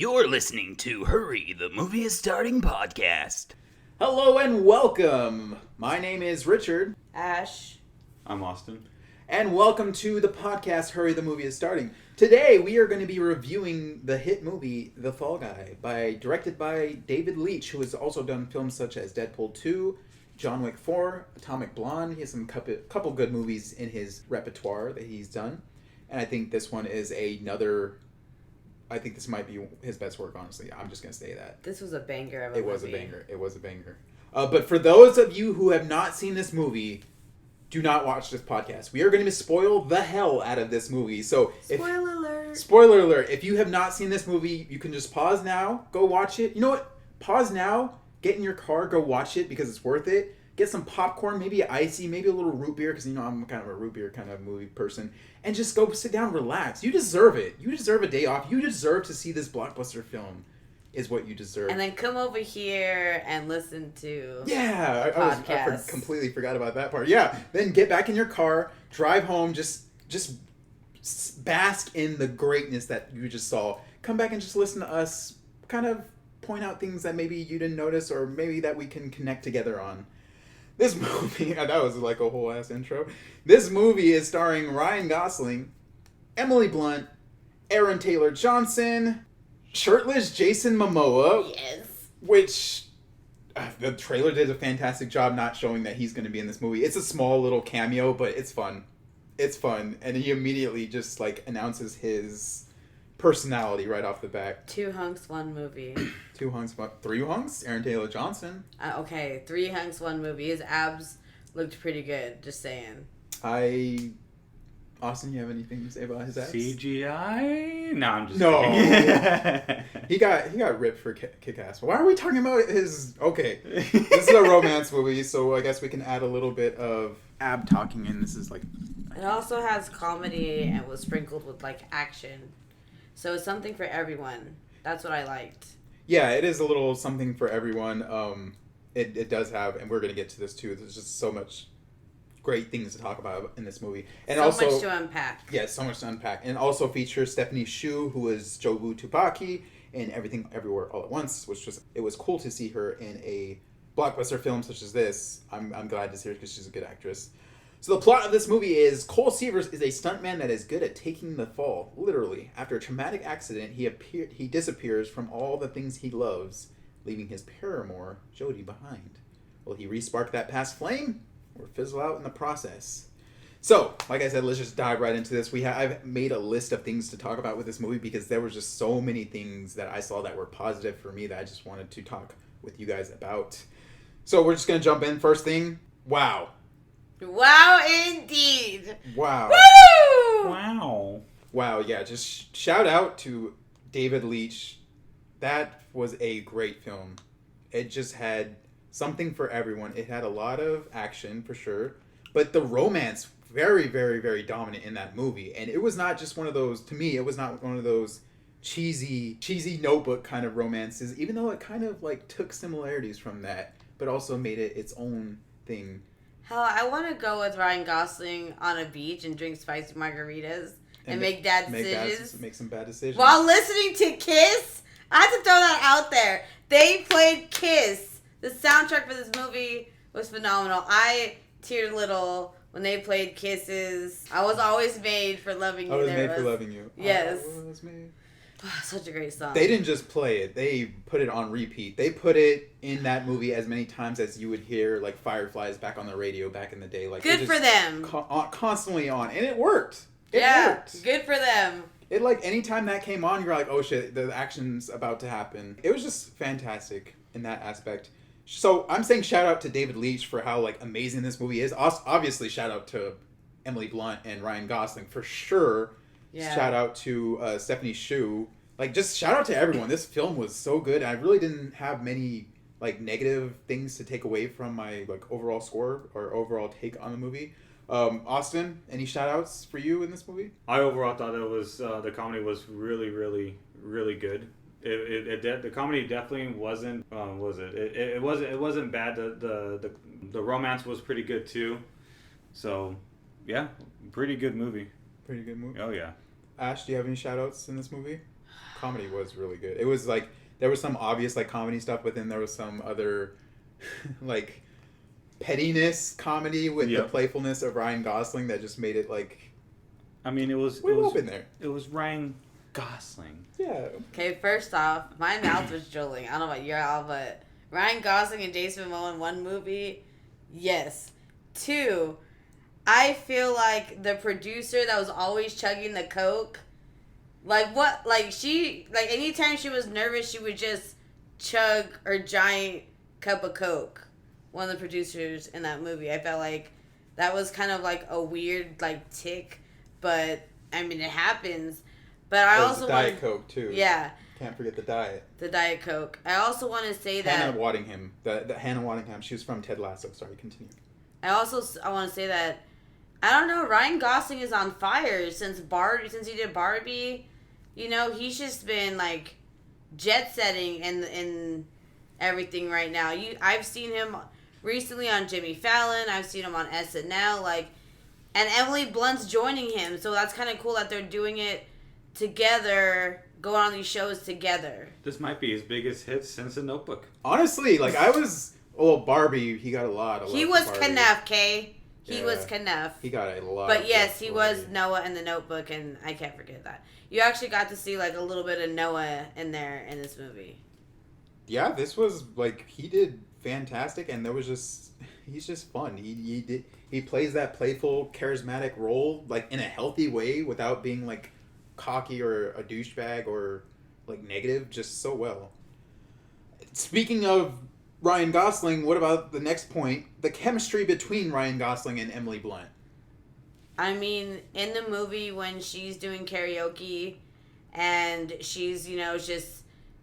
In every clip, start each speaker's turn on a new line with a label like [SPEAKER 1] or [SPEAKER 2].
[SPEAKER 1] You're listening to Hurry, the Movie is Starting podcast.
[SPEAKER 2] Hello and welcome. My name is Richard.
[SPEAKER 3] Ash.
[SPEAKER 4] I'm Austin.
[SPEAKER 2] And welcome to the podcast Hurry, the Movie is Starting. Today we are going to be reviewing the hit movie The Fall Guy, directed by David Leitch, who has also done films such as Deadpool 2, John Wick 4, Atomic Blonde. He has some couple good movies in his repertoire that he's done. And I think this one is another... I think this might be his best work, honestly. I'm just going to say that.
[SPEAKER 3] This was a banger of a movie.
[SPEAKER 2] It was a banger. But for those of you who have not seen this movie, do not watch this podcast. We are going to spoil the hell out of this movie. So
[SPEAKER 3] Spoiler alert.
[SPEAKER 2] Spoiler alert. If you have not seen this movie, you can just pause now, go watch it. You know what? Pause now, get in your car, go watch it because it's worth it. Get some popcorn, maybe icy, maybe a little root beer, because you know I'm kind of a root beer kind of movie person. And just go sit down, relax. You deserve it. You deserve a day off. You deserve to see this blockbuster film, is what you deserve.
[SPEAKER 3] And then come over here and listen to
[SPEAKER 2] I completely forgot about that part. Yeah, then get back in your car, drive home, just bask in the greatness that you just saw. Come back and just listen to us kind of point out things that maybe you didn't notice or maybe that we can connect together on. This movie, that was like a whole ass intro. This movie is starring Ryan Gosling, Emily Blunt, Aaron Taylor Johnson, shirtless Jason Momoa.
[SPEAKER 3] Yes.
[SPEAKER 2] Which the trailer did a fantastic job not showing that he's going to be in this movie. It's a small little cameo, but it's fun. It's fun. And he immediately just like announces his personality right off the bat.
[SPEAKER 3] 2 hunks, 1 movie.
[SPEAKER 2] 3 hunks? Aaron Taylor Johnson.
[SPEAKER 3] Okay, 3 hunks, 1 movie. His abs looked pretty good, just saying.
[SPEAKER 2] Austin, you have anything to say about his abs?
[SPEAKER 4] CGI? No, I'm just
[SPEAKER 2] kidding. He got ripped for Kick-Ass. Why are we talking about his... Okay, this is a romance movie, so I guess we can add a little bit of ab talking in. This is like...
[SPEAKER 3] It also has comedy and was sprinkled with like action. So it's something for everyone. That's what I liked. Yeah,
[SPEAKER 2] it is a little something for everyone. It does have, and we're going to get to this too, there's just so much great things to talk about in this movie. And
[SPEAKER 3] so
[SPEAKER 2] also,
[SPEAKER 3] much to unpack.
[SPEAKER 2] Yeah, so much to unpack. And also features Stephanie Hsu, who is Jobu Tupaki in Everything Everywhere All at Once, which it was cool to see her in a blockbuster film such as this. I'm glad to see her because she's a good actress. So the plot of this movie is Cole Seavers is a stuntman that is good at taking the fall, literally. After a traumatic accident, he disappears from all the things he loves, leaving his paramour, Jodie, behind. Will he re-spark that past flame or fizzle out in the process? So, like I said, let's just dive right into this. I've made a list of things to talk about with this movie because there were just so many things that I saw that were positive for me that I just wanted to talk with you guys about. So we're just going to jump in. First thing, wow.
[SPEAKER 3] Wow, indeed.
[SPEAKER 2] Wow.
[SPEAKER 3] Woo!
[SPEAKER 2] Wow, yeah, just shout out to David Leitch. That was a great film. It just had something for everyone. It had a lot of action, for sure. But the romance, very, very, very dominant in that movie. And it was not just one of those, to me, it was not one of those cheesy Notebook kind of romances, even though it kind of like took similarities from that, but also made it its own thing.
[SPEAKER 3] Hell, I want to go with Ryan Gosling on a beach and drink spicy margaritas and make bad decisions.
[SPEAKER 2] Make some bad decisions.
[SPEAKER 3] While listening to Kiss, I have to throw that out there. They played Kiss. The soundtrack for this movie was phenomenal. I teared a little when they played Kisses. I was always made for loving you.
[SPEAKER 2] I was made for loving you.
[SPEAKER 3] Yes.
[SPEAKER 2] I was made.
[SPEAKER 3] Such a great song.
[SPEAKER 2] They didn't just play it. They put it on repeat. They put it in that movie as many times as you would hear like Fireflies back on the radio back in the day. Like
[SPEAKER 3] good for them.
[SPEAKER 2] Constantly on. And it worked. It worked.
[SPEAKER 3] Good for them.
[SPEAKER 2] It like anytime that came on, you're like, oh shit, the action's about to happen. It was just fantastic in that aspect. So I'm saying shout out to David Leitch for how like amazing this movie is. Obviously shout out to Emily Blunt and Ryan Gosling for sure. Yeah. Shout out to Stephanie Hsu. Like, just shout out to everyone. This film was so good. I really didn't have many like negative things to take away from my like overall score or overall take on the movie. Austin, any shout outs for you in this movie?
[SPEAKER 4] I overall thought it was the comedy was really, really, really good. The comedy definitely wasn't it wasn't bad. The romance was pretty good too. So yeah, pretty good movie.
[SPEAKER 2] Pretty good movie.
[SPEAKER 4] Oh yeah.
[SPEAKER 2] Ash, do you have any shout outs in this movie? comedy was really good. It was like there was some obvious like comedy stuff, but then there was some other like pettiness comedy with the playfulness of Ryan Gosling that just made it like.
[SPEAKER 4] I mean, it was
[SPEAKER 2] open there.
[SPEAKER 4] It was Ryan Gosling.
[SPEAKER 2] Yeah.
[SPEAKER 3] Okay, first off, my mouth was drooling. I don't know about y'all, but Ryan Gosling and Jason Momoa in one movie, yes. 2, I feel like the producer that was always chugging the Coke, like what, like she, like anytime she was nervous, she would just chug her giant cup of Coke. One of the producers in that movie, I felt like that was kind of like a weird like tick. But I mean, it happens. But I also
[SPEAKER 2] Diet Coke too.
[SPEAKER 3] Yeah.
[SPEAKER 2] Can't forget the diet.
[SPEAKER 3] The Diet Coke. I also want to say that
[SPEAKER 2] Hannah Waddingham. The Hannah Waddingham. She was from Ted Lasso. Sorry, continue.
[SPEAKER 3] I want to say that I don't know. Ryan Gosling is on fire since he did Barbie. You know, he's just been like jet setting in everything right now. I've seen him recently on Jimmy Fallon. I've seen him on SNL. Like. And Emily Blunt's joining him, so that's kind of cool that they're doing it together, going on these shows together.
[SPEAKER 4] This might be his biggest hit since The Notebook.
[SPEAKER 2] Honestly, like I was, Barbie, he got a lot of love.
[SPEAKER 3] He was
[SPEAKER 2] Barbie.
[SPEAKER 3] Kenneth, Kay. He was Kenneth.
[SPEAKER 2] He got a lot.
[SPEAKER 3] But yes, he was Noah in The Notebook, and I can't forget that. You actually got to see like a little bit of Noah in there in this movie.
[SPEAKER 2] Yeah, this was like he did fantastic, and he's just fun. He plays that playful, charismatic role like in a healthy way without being like cocky or a douchebag or like negative, just so well. Speaking of Ryan Gosling, what about the next point? The chemistry between Ryan Gosling and Emily Blunt.
[SPEAKER 3] I mean, in the movie when she's doing karaoke and she's,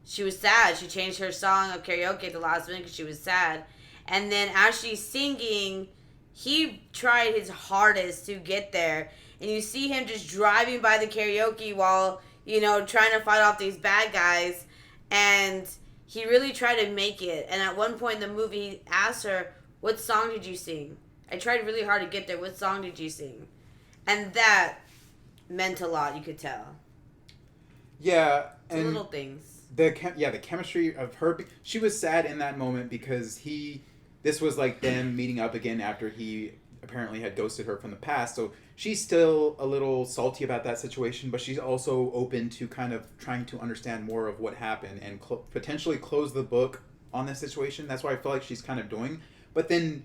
[SPEAKER 3] she was sad. She changed her song of karaoke at the last minute because she was sad. And then as she's singing, he tried his hardest to get there. And you see him just driving by the karaoke while, trying to fight off these bad guys. And he really tried to make it. And at one point in the movie, he asked her, "What song did you sing? I tried really hard to get there. What song did you sing?" And that meant a lot, you could tell.
[SPEAKER 2] Yeah.
[SPEAKER 3] And little things.
[SPEAKER 2] The chemistry of her. She was sad in that moment because this was like them meeting up again after he apparently had ghosted her from the past. So she's still a little salty about that situation, but she's also open to kind of trying to understand more of what happened and potentially close the book on this situation. That's what I feel like she's kind of doing. But then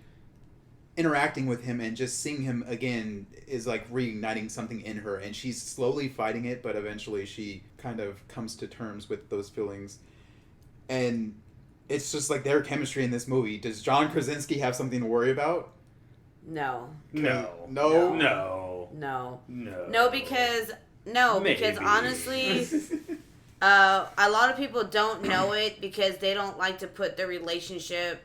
[SPEAKER 2] interacting with him and just seeing him again is like reigniting something in her, and she's slowly fighting it, but eventually she kind of comes to terms with those feelings. And it's just like their chemistry in this movie. Does John Krasinski have something to worry about?
[SPEAKER 3] No.
[SPEAKER 2] No.
[SPEAKER 3] Because honestly, a lot of people don't know it because they don't like to put their relationship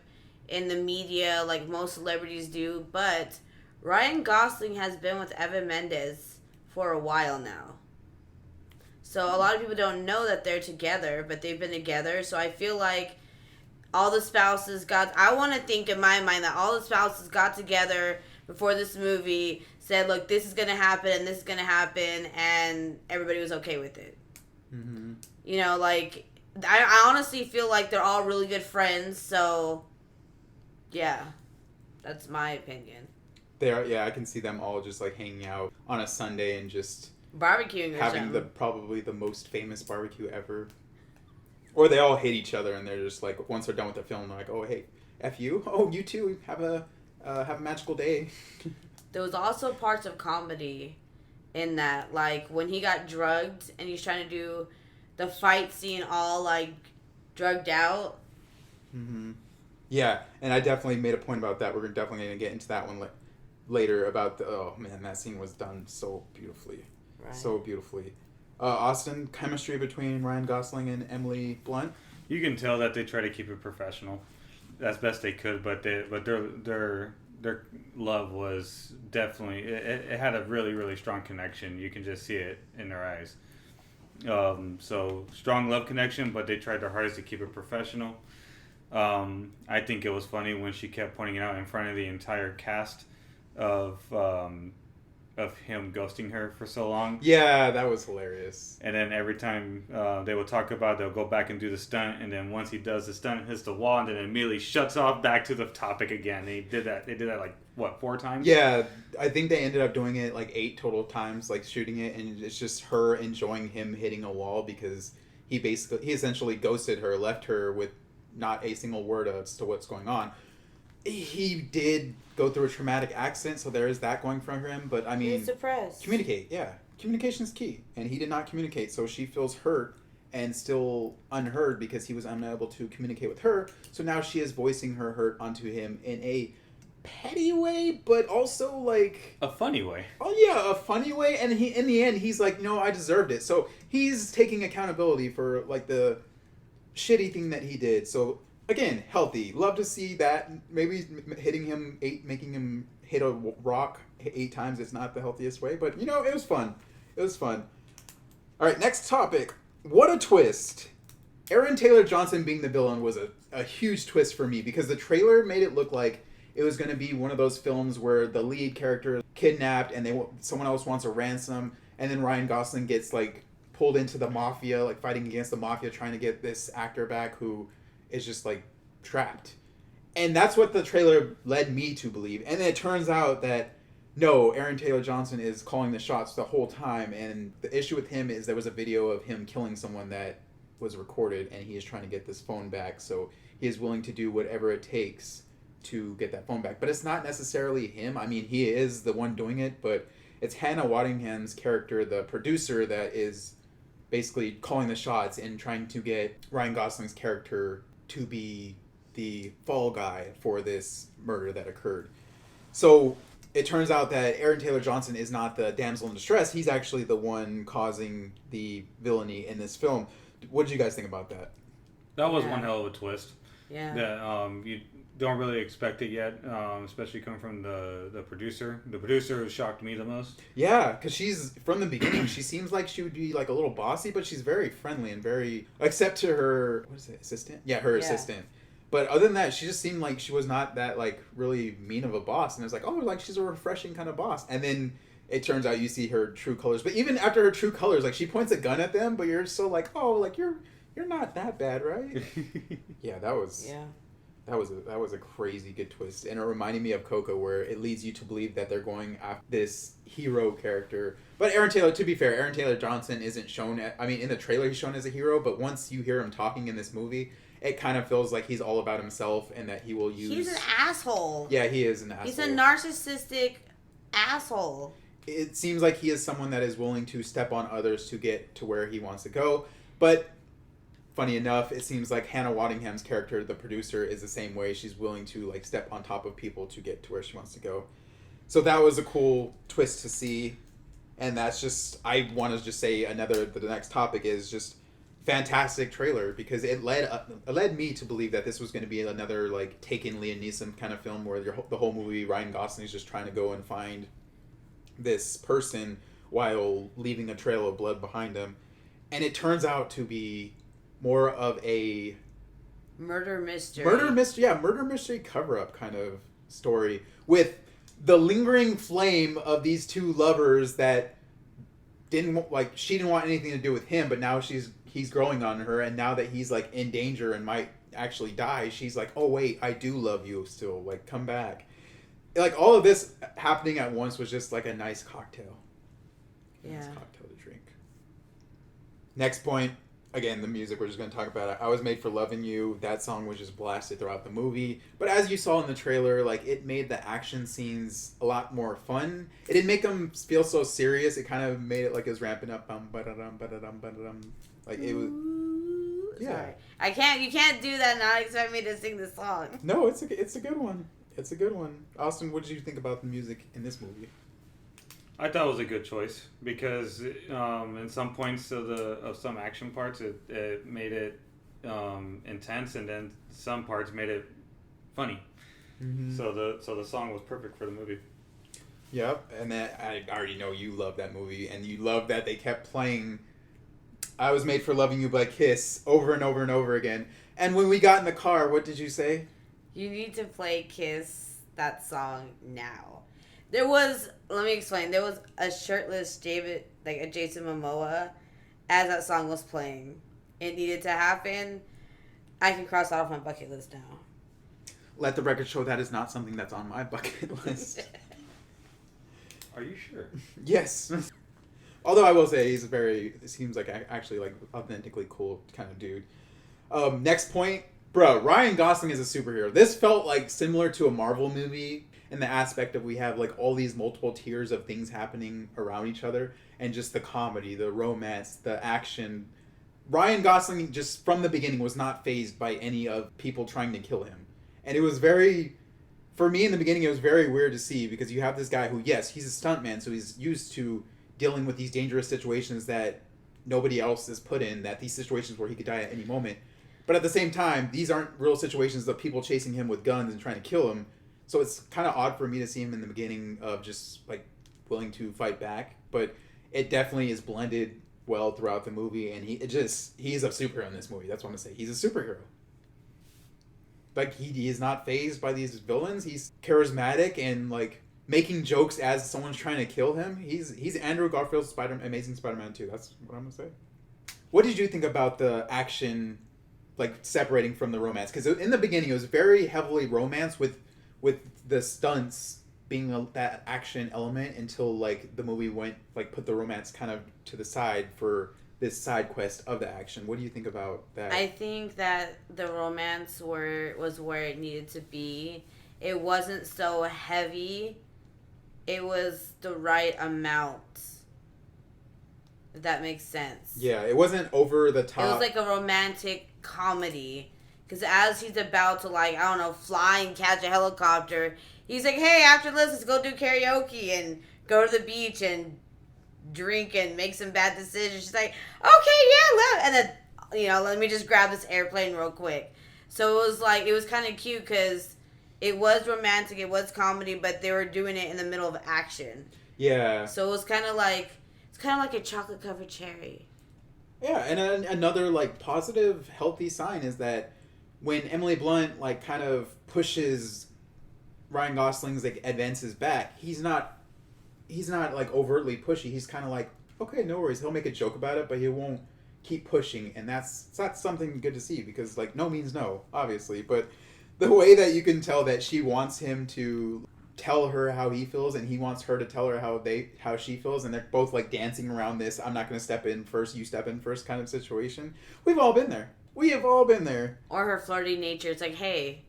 [SPEAKER 3] in the media like most celebrities do. But Ryan Gosling has been with Eva Mendes for a while now. So a lot of people don't know that they're together, but they've been together. So I feel like all the spouses I want to think in my mind that all the spouses got together before this movie, said, look, this is going to happen and this is going to happen, and everybody was okay with it. Mm-hmm. I honestly feel like they're all really good friends, so yeah, that's my opinion.
[SPEAKER 2] They are, yeah, I can see them all just like hanging out on a Sunday and just
[SPEAKER 3] barbecuing or
[SPEAKER 2] having
[SPEAKER 3] something.
[SPEAKER 2] Probably the most famous barbecue ever. Or they all hate each other and they're just like, once they're done with the film, they're like, oh, hey, F you. Oh, you too. Have a magical day.
[SPEAKER 3] There was also parts of comedy in that, like when he got drugged and he's trying to do the fight scene all like drugged out.
[SPEAKER 2] Mm-hmm. Yeah, and I definitely made a point about that. We're definitely going to get into that one later about oh man, that scene was done so beautifully. Right. So beautifully. Austin, chemistry between Ryan Gosling and Emily Blunt?
[SPEAKER 4] You can tell that they try to keep it professional as best they could, but their love was definitely it had a really, really strong connection. You can just see it in their eyes. So strong love connection, but they tried their hardest to keep it professional. I think it was funny when she kept pointing it out in front of the entire cast of of him ghosting her for so long.
[SPEAKER 2] Yeah, that was hilarious.
[SPEAKER 4] And then every time they would talk about it, they'll go back and do the stunt. And then once he does the stunt, it hits the wall, and then it immediately shuts off back to the topic again. They did that like, what, 4 times?
[SPEAKER 2] Yeah, I think they ended up doing it like 8 total times, like shooting it. And it's just her enjoying him hitting a wall because he essentially ghosted her, left her with not a single word as to what's going on. He did go through a traumatic accident, so there is that going from him. But I mean,
[SPEAKER 3] he's depressed.
[SPEAKER 2] Communicate, yeah. Communication is key, and he did not communicate, so she feels hurt and still unheard because he was unable to communicate with her. So now she is voicing her hurt onto him in a petty way, but also like
[SPEAKER 4] a funny way.
[SPEAKER 2] Oh yeah, a funny way. And he, in the end, he's like, "No, I deserved it." So he's taking accountability for like the shitty thing that he did. So again, healthy. Love to see that. Maybe making him hit a rock 8 times is not the healthiest way, but it was fun. It was fun. All right, next topic. What a twist! Aaron Taylor Johnson being the villain was a huge twist for me because the trailer made it look like it was going to be one of those films where the lead character is kidnapped and someone else wants a ransom, and then Ryan Gosling gets like pulled into the mafia, like fighting against the mafia, trying to get this actor back who is just like trapped. And that's what the trailer led me to believe. And then it turns out that no, Aaron Taylor Johnson is calling the shots the whole time. And the issue with him is there was a video of him killing someone that was recorded, and he is trying to get this phone back. So he is willing to do whatever it takes to get that phone back. But it's not necessarily him. I mean, he is the one doing it, but it's Hannah Waddingham's character, the producer, that is basically calling the shots and trying to get Ryan Gosling's character to be the fall guy for this murder that occurred. So it turns out that Aaron Taylor Johnson is not the damsel in distress. He's actually the one causing the villainy in this film. What did you guys think about that?
[SPEAKER 4] That was one hell of a twist.
[SPEAKER 3] Yeah.
[SPEAKER 4] That you don't really expect it yet, especially coming from the producer. The producer shocked me the most.
[SPEAKER 2] Yeah, because she's, from the beginning, she seems like she would be like a little bossy, but she's very friendly and very, except to her, what is it, assistant? Yeah, her assistant. But other than that, she just seemed like she was not that like really mean of a boss. And it's like, oh, like she's a refreshing kind of boss. And then it turns out you see her true colors. But even after her true colors, like she points a gun at them, but you're still like, oh, like you're not that bad, right? Yeah, that was a crazy good twist. And it reminded me of Coco, where it leads you to believe that they're going after this hero character. But to be fair, Aaron Taylor Johnson isn't shown in the trailer he's shown as a hero, but once you hear him talking in this movie, it kind of feels like he's all about himself and that he will use...
[SPEAKER 3] He's an asshole.
[SPEAKER 2] Yeah, he is an asshole.
[SPEAKER 3] He's a narcissistic asshole.
[SPEAKER 2] It seems like he is someone that is willing to step on others to get to where he wants to go. But funny enough, it seems like Hannah Waddingham's character, the producer, is the same way. She's willing to like step on top of people to get to where she wants to go. So that was a cool twist to see. And that's just... I want to just say the next topic is just... fantastic trailer, because it led me to believe that this was going to be another like Taken Liam Neeson kind of film where the whole movie Ryan Gosling is just trying to go and find this person while leaving a trail of blood behind him, and it turns out to be more of a
[SPEAKER 3] murder mystery
[SPEAKER 2] cover-up kind of story with the lingering flame of these two lovers that she didn't want anything to do with him, but now he's growing on her, and now that he's like in danger and might actually die, she's like, oh wait, I do love you still, like come back. Like all of this happening at once was just like a nice cocktail.
[SPEAKER 3] Yeah.
[SPEAKER 2] Nice cocktail to drink. Next point, again, the music, we're just going to talk about it. I Was Made for Loving You. That song was just blasted throughout the movie. But as you saw in the trailer, like it made the action scenes a lot more fun. It didn't make them feel so serious. It kind of made it like it was ramping up. Like it was. Yeah.
[SPEAKER 3] Sorry. You can't do that and not expect me to sing the song.
[SPEAKER 2] No, it's a good one. It's a good one. Austin, what did you think about the music in this movie?
[SPEAKER 4] I thought it was a good choice because in some points of some action parts it made it intense, and then some parts made it funny. Mm-hmm. So the song was perfect for the movie. Yep,
[SPEAKER 2] and I already know you love that movie, and you love that they kept playing I Was Made for Loving You by Kiss over and over and over again. And when we got in the car, what did you say?
[SPEAKER 3] You need to play Kiss, that song, now. There was, let me explain. There was a shirtless a Jason Momoa as that song was playing. It needed to happen. I can cross that off my bucket list now.
[SPEAKER 2] Let the record show that is not something that's on my bucket list.
[SPEAKER 4] Are you sure?
[SPEAKER 2] Yes. Although I will say it seems like actually like authentically cool kind of dude. Next point, bro, Ryan Gosling is a superhero. This felt like similar to a Marvel movie in the aspect of we have like all these multiple tiers of things happening around each other and just the comedy, the romance, the action. Ryan Gosling just from the beginning was not fazed by any of people trying to kill him. And it was for me in the beginning, it was very weird to see because you have this guy who, yes, he's a stuntman, so he's used to dealing with these dangerous situations that nobody else is put in, that these situations where he could die at any moment. But at the same time, these aren't real situations of people chasing him with guns and trying to kill him. So it's kind of odd for me to see him in the beginning of just like willing to fight back. But it definitely is blended well throughout the movie, and he's a superhero in this movie. That's what I'm gonna say. He's a superhero. Like he is not fazed by these villains. He's charismatic and like making jokes as someone's trying to kill him. He's Andrew Garfield's Amazing Spider-Man 2. That's what I'm gonna say. What did you think about the action, like separating from the romance? Because in the beginning it was very heavily romance with the stunts being that action element until like the movie went like put the romance kind of to the side for this side quest of the action. What do you think about that?
[SPEAKER 3] I think that the romance was where it needed to be. It wasn't so heavy. It was the right amount. If that makes sense.
[SPEAKER 2] Yeah, it wasn't over the top.
[SPEAKER 3] It was like a romantic comedy. Because as he's about to, like, I don't know, fly and catch a helicopter, he's like, hey, after this, let's go do karaoke and go to the beach and drink and make some bad decisions. She's like, okay, yeah, and then, let me just grab this airplane real quick. So it was kind of cute because it was romantic, it was comedy, but they were doing it in the middle of action.
[SPEAKER 2] Yeah.
[SPEAKER 3] So it was kind of like a chocolate covered cherry.
[SPEAKER 2] Yeah, and another like positive, healthy sign is that when Emily Blunt like kind of pushes Ryan Gosling's like advances back, he's not like overtly pushy. He's kind of like, okay, no worries. He'll make a joke about it, but he won't keep pushing, and that's something good to see because like no means no, obviously, but the way that you can tell that she wants him to tell her how he feels and he wants her to tell her how she feels, and they're both like dancing around this I'm not going to step in first, you step in first kind of situation. We've all been there. We have all been there.
[SPEAKER 3] Or her flirty nature. It's like, hey,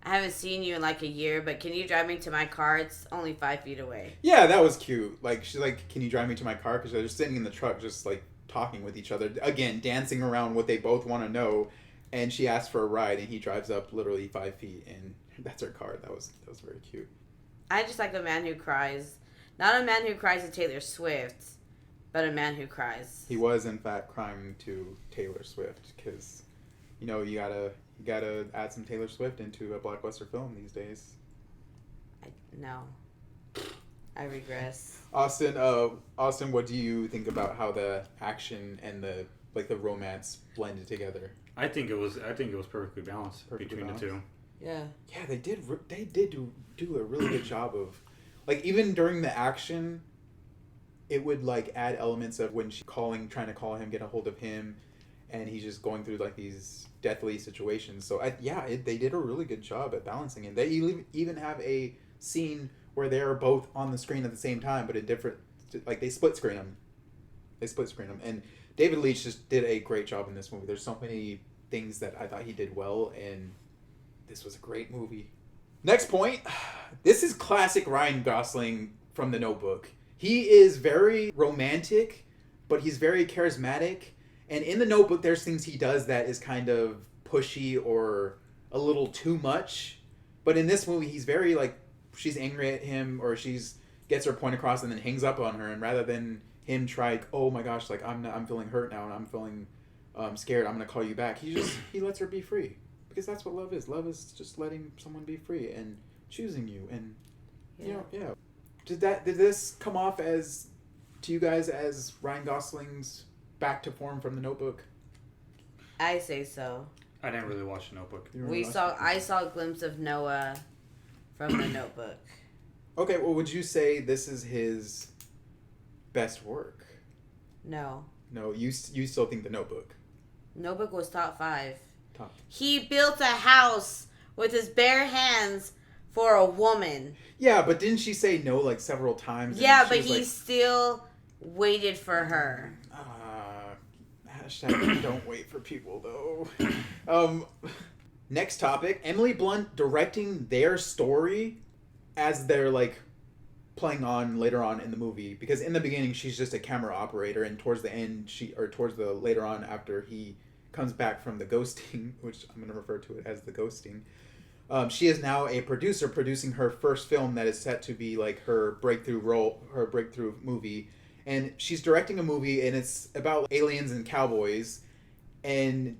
[SPEAKER 3] I haven't seen you in like a year, but can you drive me to my car? It's only 5 feet away.
[SPEAKER 2] Yeah, that was cute. Like, she's like, can you drive me to my car? Because they're just sitting in the truck just like talking with each other. Again, dancing around what they both want to know. And she asks for a ride and he drives up literally 5 feet and that's her car. That was very cute.
[SPEAKER 3] I just like a man who cries. Not a man who cries to Taylor Swift, but a man who cries.
[SPEAKER 2] He was in fact crying to Taylor Swift because, you gotta add some Taylor Swift into a blockbuster film these days.
[SPEAKER 3] No. I regress.
[SPEAKER 2] Austin, what do you think about how the action and the romance blended together?
[SPEAKER 4] I think it was perfectly balanced between the two.
[SPEAKER 3] Yeah.
[SPEAKER 2] Yeah, they did do a really good job of, like, even during the action, it would like add elements of when she's trying to call him, get a hold of him, and he's just going through like these deathly situations. So they did a really good job at balancing it. They even have a scene where they're both on the screen at the same time, but in different, like they split screen them. And David Leitch just did a great job in this movie. There's so many things that I thought he did well, and this was a great movie. Next point, this is classic Ryan Gosling from The Notebook. He is very romantic, but he's very charismatic. And in The Notebook, there's things he does that is kind of pushy or a little too much. But in this movie, he's very like, she's angry at him or gets her point across and then hangs up on her. And rather than him try, oh my gosh, like I'm feeling hurt now and I'm feeling scared, I'm going to call you back. He lets her be free. Because that's what love is. Love is just letting someone be free and choosing you. And, yeah. Did this come off to you guys as Ryan Gosling's back to form from The Notebook?
[SPEAKER 3] I say so.
[SPEAKER 4] I didn't really watch The Notebook.
[SPEAKER 3] I saw a glimpse of Noah from The Notebook.
[SPEAKER 2] Okay, well, would you say this is his best work?
[SPEAKER 3] No.
[SPEAKER 2] No, you still think The Notebook?
[SPEAKER 3] Notebook was top 5.
[SPEAKER 2] Top.
[SPEAKER 3] He built a house with his bare hands for a woman.
[SPEAKER 2] Yeah, but didn't she say no like several times?
[SPEAKER 3] Yeah, but he still waited for her.
[SPEAKER 2] Hashtag don't wait for people though. Next topic: Emily Blunt directing their story as they're like playing on later on in the movie, because in the beginning she's just a camera operator, and towards the end later on after he comes back from the ghosting, which I'm going to refer to it as the ghosting, she is now a producer producing her first film that is set to be like her breakthrough movie. And she's directing a movie, and it's about aliens and cowboys, and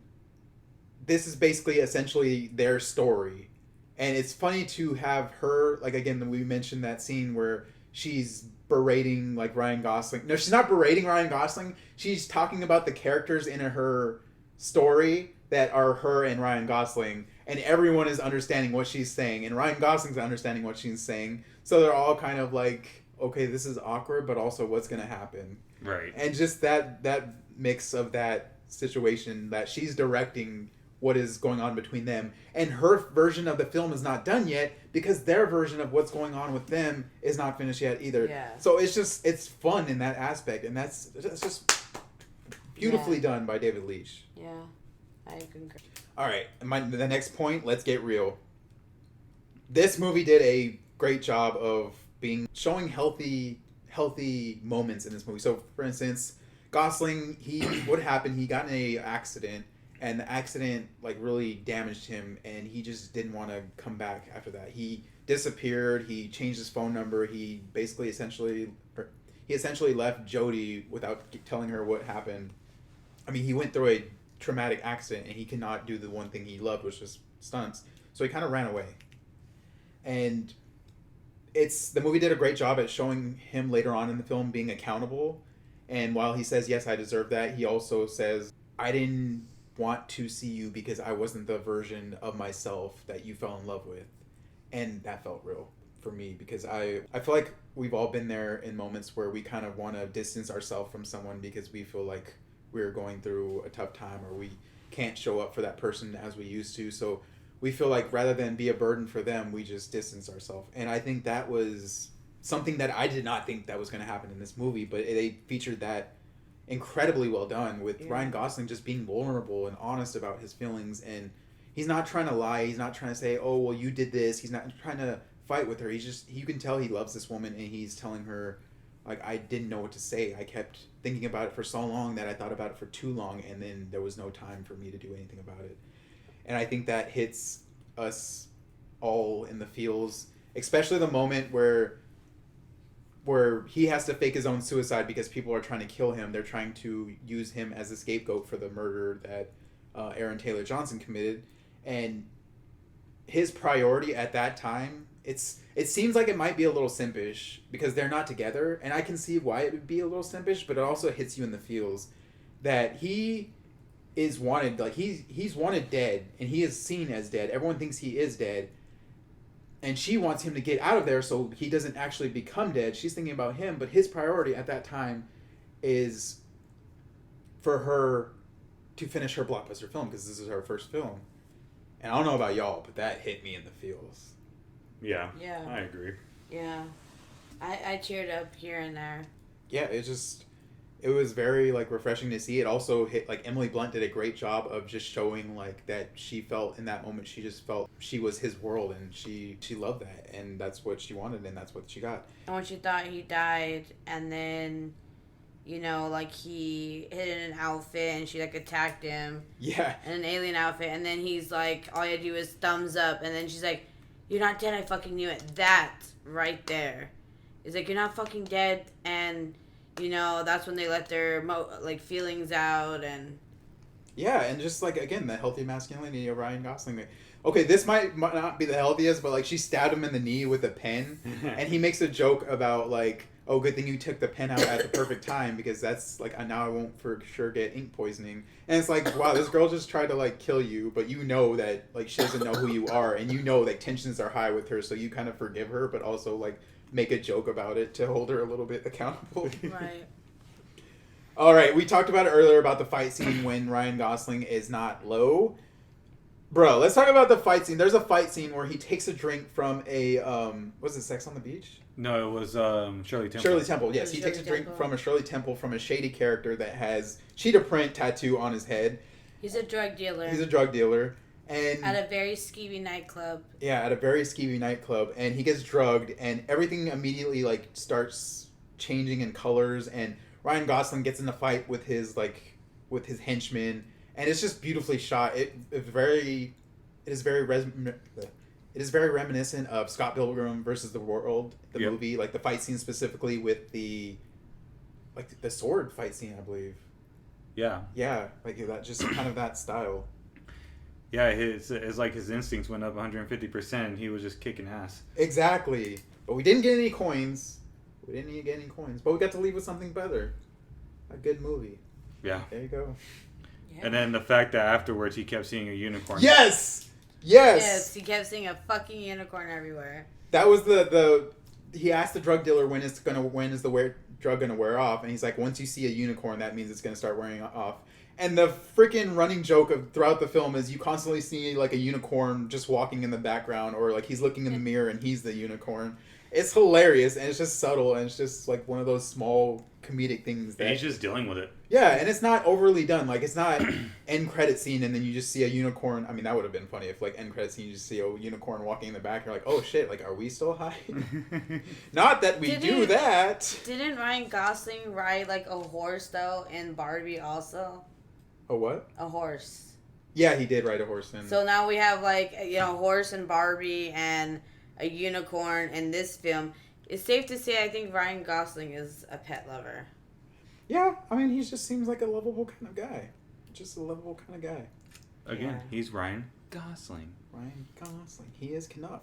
[SPEAKER 2] this is basically essentially their story. And it's funny to have her, like, again, we mentioned that scene where she's berating, like, Ryan Gosling. No, she's not berating Ryan Gosling. She's talking about the characters in her story that are her and Ryan Gosling. And everyone is understanding what she's saying. And Ryan Gosling's understanding what she's saying. So they're all kind of like, okay, this is awkward, but also what's going to happen?
[SPEAKER 4] Right.
[SPEAKER 2] And just that mix of that situation that she's directing what is going on between them, and her version of the film is not done yet because their version of what's going on with them is not finished yet either.
[SPEAKER 3] Yeah.
[SPEAKER 2] So it's fun in that aspect, and that's just beautifully done by David Leitch.
[SPEAKER 3] Yeah, I concur.
[SPEAKER 2] All right, the next point, let's get real. This movie did a great job of showing healthy moments in this movie. So, for instance, Gosling, what happened? He got in a accident, and the accident like really damaged him, and he just didn't want to come back after that. He disappeared. He changed his phone number. He essentially left Jodie without telling her what happened. I mean, he went through a traumatic accident, and he cannot do the one thing he loved, which was stunts. So he kind of ran away, and the movie did a great job at showing him later on in the film being accountable. And while he says, yes, I deserve that, he also says, I didn't want to see you because I wasn't the version of myself that you fell in love with. And that felt real for me, because I feel like we've all been there in moments where we kind of want to distance ourselves from someone because we feel like we're going through a tough time, or we can't show up for that person as we used to. So we feel like rather than be a burden for them, we just distance ourselves. And I think that was something that I did not think that was going to happen in this movie, but they featured that incredibly well done with Ryan Gosling just being vulnerable and honest about his feelings. And he's not trying to lie. He's not trying to say, oh, well, you did this. He's not trying to fight with her. You can tell he loves this woman, and he's telling her, like, I didn't know what to say. I kept thinking about it for so long that I thought about it for too long, and then there was no time for me to do anything about it. And I think that hits us all in the feels, especially the moment where he has to fake his own suicide because people are trying to kill him. They're trying to use him as a scapegoat for the murder that Aaron Taylor Johnson committed. And his priority at that time, it seems like it might be a little simpish because they're not together. And I can see why it would be a little simpish, but it also hits you in the feels that he is wanted, like he's wanted dead, and he is seen as dead. Everyone thinks he is dead, and she wants him to get out of there so he doesn't actually become dead. She's thinking about him, but his priority at that time is for her to finish her blockbuster film, because this is her first film. And I don't know about y'all, but that hit me in the feels.
[SPEAKER 4] Yeah,
[SPEAKER 3] Yeah.
[SPEAKER 4] I agree.
[SPEAKER 3] Yeah. I cheered up here and there.
[SPEAKER 2] Yeah, it was very like refreshing to see. It also hit, like, Emily Blunt did a great job of just showing like that she felt in that moment, she just felt she was his world, and she loved that, and that's what she wanted, and that's what she got.
[SPEAKER 3] And when she thought he died, and then, you know, like, he hid in an outfit and she like attacked him.
[SPEAKER 2] Yeah.
[SPEAKER 3] In an alien outfit, and then he's like, all you do is thumbs up, and then she's like, you're not dead, I fucking knew it. That right there is like, you're not fucking dead. And you know, that's when they let their feelings out. And
[SPEAKER 2] yeah, and just like, again, the healthy masculinity of Ryan Gosling. Okay, this might not be the healthiest, but like, she stabbed him in the knee with a pen, and he makes a joke about like, oh, good thing you took the pen out at the perfect time, because that's like, now I won't for sure get ink poisoning. And it's like, wow, this girl just tried to like kill you, but you know that like she doesn't know who you are, and you know like tensions are high with her, so you kind of forgive her, but also like make a joke about it to hold her a little bit accountable.
[SPEAKER 3] Right.
[SPEAKER 2] All right, we talked about it earlier about the fight scene when Ryan Gosling is not low. Bro, let's talk about the fight scene. There's a fight scene where he takes a drink from a was it Sex on the Beach?
[SPEAKER 4] No, it was Shirley Temple.
[SPEAKER 2] Shirley Temple, yes. He takes a drink from a Shirley Temple from a shady character that has cheetah print tattoo on his head.
[SPEAKER 3] He's a drug dealer.
[SPEAKER 2] He's a drug dealer. And
[SPEAKER 3] at a very skeevy nightclub.
[SPEAKER 2] Yeah, at a very skeevy nightclub. And he gets drugged and everything immediately like starts changing in colors, and Ryan Gosling gets in a fight with his henchman, and it's just beautifully shot. It is very reminiscent of Scott Pilgrim versus the World, the movie, like the fight scene specifically with the sword fight scene, I believe. Yeah. Yeah, like that, just kind of that style.
[SPEAKER 4] Yeah, it's like his instincts went up 150%, and he was just kicking ass.
[SPEAKER 2] Exactly. But we didn't get any coins. But we got to leave with something better. A good movie.
[SPEAKER 4] Yeah.
[SPEAKER 2] There you go.
[SPEAKER 3] Yeah.
[SPEAKER 4] And then the fact that afterwards he kept seeing a unicorn.
[SPEAKER 2] Yes!
[SPEAKER 3] Yes, he kept seeing a fucking unicorn everywhere.
[SPEAKER 2] That was he asked the drug dealer when is the drug gonna wear off, and he's like, once you see a unicorn, that means it's gonna start wearing off. And the freaking running joke throughout the film is you constantly see like a unicorn just walking in the background, or like he's looking in the mirror and he's the unicorn. It's hilarious, and it's just subtle, and it's just like one of those small comedic things that
[SPEAKER 4] he's just dealing with it.
[SPEAKER 2] Yeah, and it's not overly done. Like, it's not end credit scene and then you just see a unicorn. I mean, that would have been funny if like end credit scene you just see a unicorn walking in the back and you're like, oh shit, like, are we still high? Not that we do that.
[SPEAKER 3] Didn't Ryan Gosling ride like a horse though in Barbie also?
[SPEAKER 2] A what?
[SPEAKER 3] A horse.
[SPEAKER 2] Yeah, he did ride a horse in.
[SPEAKER 3] So now we have like, horse in Barbie and a unicorn in this film. It's safe to say I think Ryan Gosling is a pet lover.
[SPEAKER 2] Yeah, I mean, he just seems like a lovable kind of guy. Just a lovable kind of guy.
[SPEAKER 4] Again, he's Ryan Gosling.
[SPEAKER 2] Ryan Gosling. He is Knuff.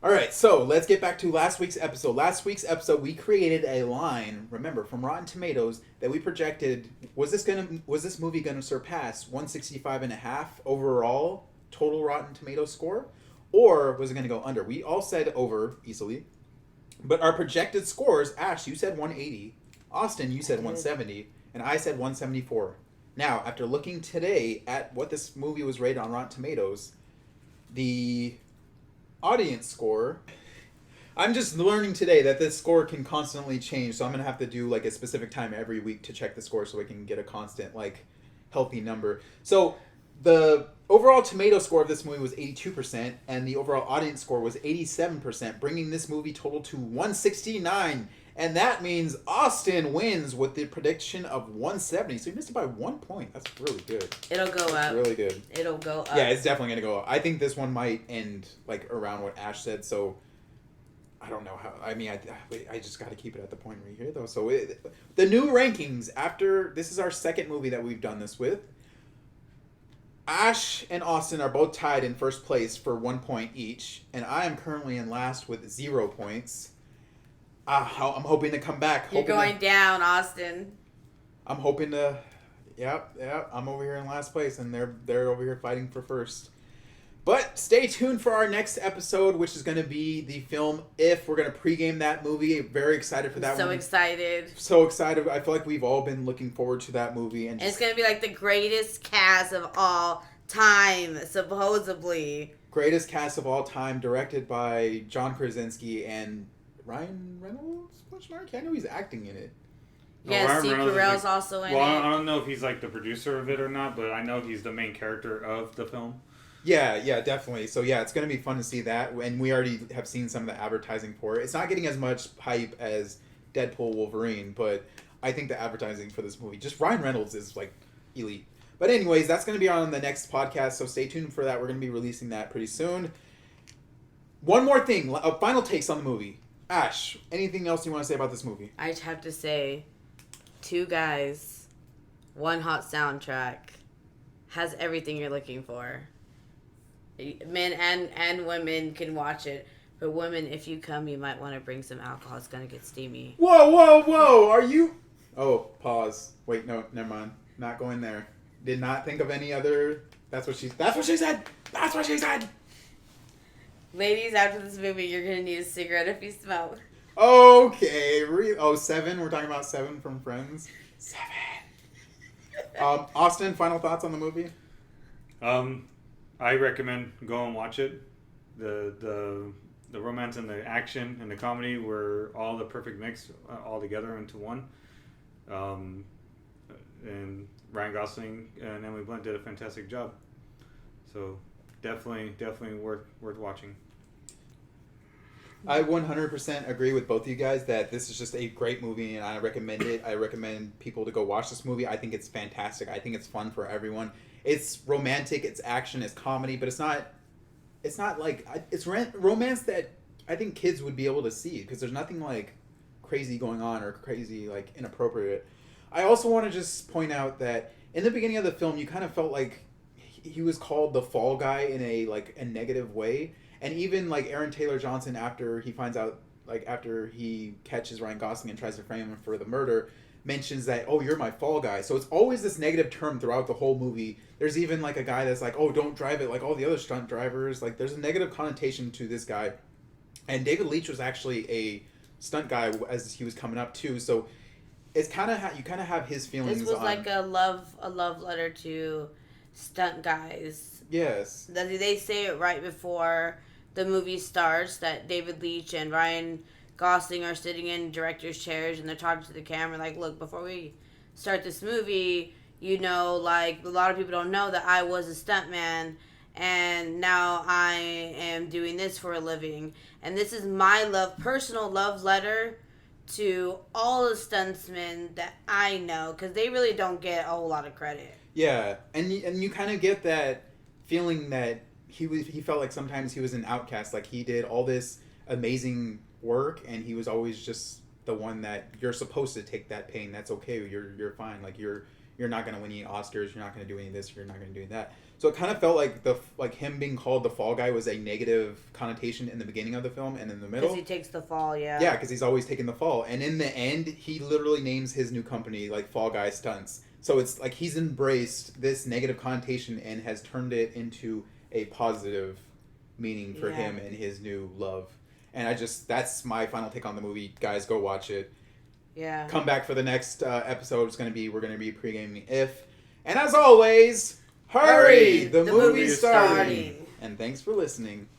[SPEAKER 2] All right, so let's get back to last week's episode. Last week's episode, we created a line, remember, from Rotten Tomatoes that we projected, was this movie going to surpass 165.5 overall total Rotten Tomatoes score? Or was it going to go under? We all said over easily. But our projected scores, Ash, you said 180. Austin, you said 170. And I said 174. Now, after looking today at what this movie was rated on Rotten Tomatoes, the audience score, I'm just learning today that this score can constantly change. So I'm going to have to do like a specific time every week to check the score so we can get a constant, like, healthy number. So the overall tomato score of this movie was 82%, and the overall audience score was 87%, bringing this movie total to 169. And that means Austin wins with the prediction of 170. So he missed it by 1 point. That's really good.
[SPEAKER 3] It'll go up.
[SPEAKER 2] That's really good.
[SPEAKER 3] It'll go up.
[SPEAKER 2] Yeah, it's definitely going to go up. I think this one might end like around what Ash said, so I don't know how. I mean, I just got to keep it at the point right here, though. So the new rankings after this is our second movie that we've done this with. Ash and Austin are both tied in first place for 1 point each, and I am currently in last with 0 points. I'm hoping to come back.
[SPEAKER 3] You're going down, Austin.
[SPEAKER 2] I'm hoping to. Yep. I'm over here in last place, and they're over here fighting for first. But stay tuned for our next episode, which is going to be the film If. We're going to pregame that movie. Very excited for that one. So excited. I feel like we've all been looking forward to that movie. And
[SPEAKER 3] it's going to be like the greatest cast of all time, supposedly.
[SPEAKER 2] Greatest cast of all time, directed by John Krasinski and Ryan Reynolds? I know he's acting in it.
[SPEAKER 3] Yeah, Steve Carell's also in it.
[SPEAKER 4] Well, I don't know if he's like the producer of it or not, but I know he's the main character of the film.
[SPEAKER 2] Yeah, definitely. So yeah, it's going to be fun to see that, and we already have seen some of the advertising for it. It's not getting as much hype as Deadpool Wolverine, but I think the advertising for this movie, just Ryan Reynolds is like elite. But anyways, that's going to be on the next podcast, so stay tuned for that. We're going to be releasing that pretty soon. One more thing, final takes on the movie. Ash, anything else you want to say about this movie?
[SPEAKER 3] I just have to say, 2 guys, 1 hot soundtrack, has everything you're looking for. Men and women can watch it. But women, if you come, you might want to bring some alcohol. It's going to get steamy.
[SPEAKER 2] Whoa. Are you... Oh, pause. Wait, no, never mind. Not going there. Did not think of any other... That's what she said.
[SPEAKER 3] Ladies, after this movie, you're gonna need a cigarette if you smoke.
[SPEAKER 2] Okay, 7. We're talking about 7 from Friends. 7. Austin, final thoughts on the movie?
[SPEAKER 4] I recommend go and watch it. The romance and the action and the comedy were all the perfect mix all together into one. And Ryan Gosling and Emily Blunt did a fantastic job. So definitely worth watching.
[SPEAKER 2] I 100% agree with both of you guys that this is just a great movie and I recommend it. I recommend people to go watch this movie. I think it's fantastic. I think it's fun for everyone. It's romantic, it's action, it's comedy, but it's not like it's romance that I think kids would be able to see because there's nothing like crazy going on or crazy like inappropriate. I also want to just point out that in the beginning of the film you kind of felt like he was called the fall guy in a negative way. And even like Aaron Taylor Johnson, after he finds out, like after he catches Ryan Gosling and tries to frame him for the murder, mentions that, oh, you're my fall guy. So it's always this negative term throughout the whole movie. There's even like a guy that's like, oh, don't drive it like all the other stunt drivers. Like there's a negative connotation to this guy. And David Leitch was actually a stunt guy as he was coming up too. So it's kind of you kind of have his feelings.
[SPEAKER 3] This was like a love letter to stunt guys.
[SPEAKER 2] Yes.
[SPEAKER 3] They say it right before the movie starts that David Leitch and Ryan Gosling are sitting in director's chairs and they're talking to the camera like, look, before we start this movie, you know, like a lot of people don't know that I was a stuntman and now I am doing this for a living. And this is my personal love letter to all the stuntsmen that I know because they really don't get a whole lot of credit.
[SPEAKER 2] Yeah, and you kind of get that feeling that he felt like sometimes he was an outcast. Like he did all this amazing work, and he was always just the one that you're supposed to take that pain. That's okay. You're fine. Like you're not gonna win any Oscars. You're not gonna do any of this. You're not gonna do that. So it kind of felt like him being called the fall guy was a negative connotation in the beginning of the film, and in the middle
[SPEAKER 3] because he takes the fall. Yeah.
[SPEAKER 2] Yeah, because he's always taking the fall, and in the end, he literally names his new company like Fall Guy Stunts. So it's like he's embraced this negative connotation and has turned it into a positive meaning for him and his new love. And that's my final take on the movie. Guys, go watch it.
[SPEAKER 3] Yeah.
[SPEAKER 2] Come back for the next episode. We're going to be pre-gaming If. And as always, hurry! The movie's starting. And thanks for listening.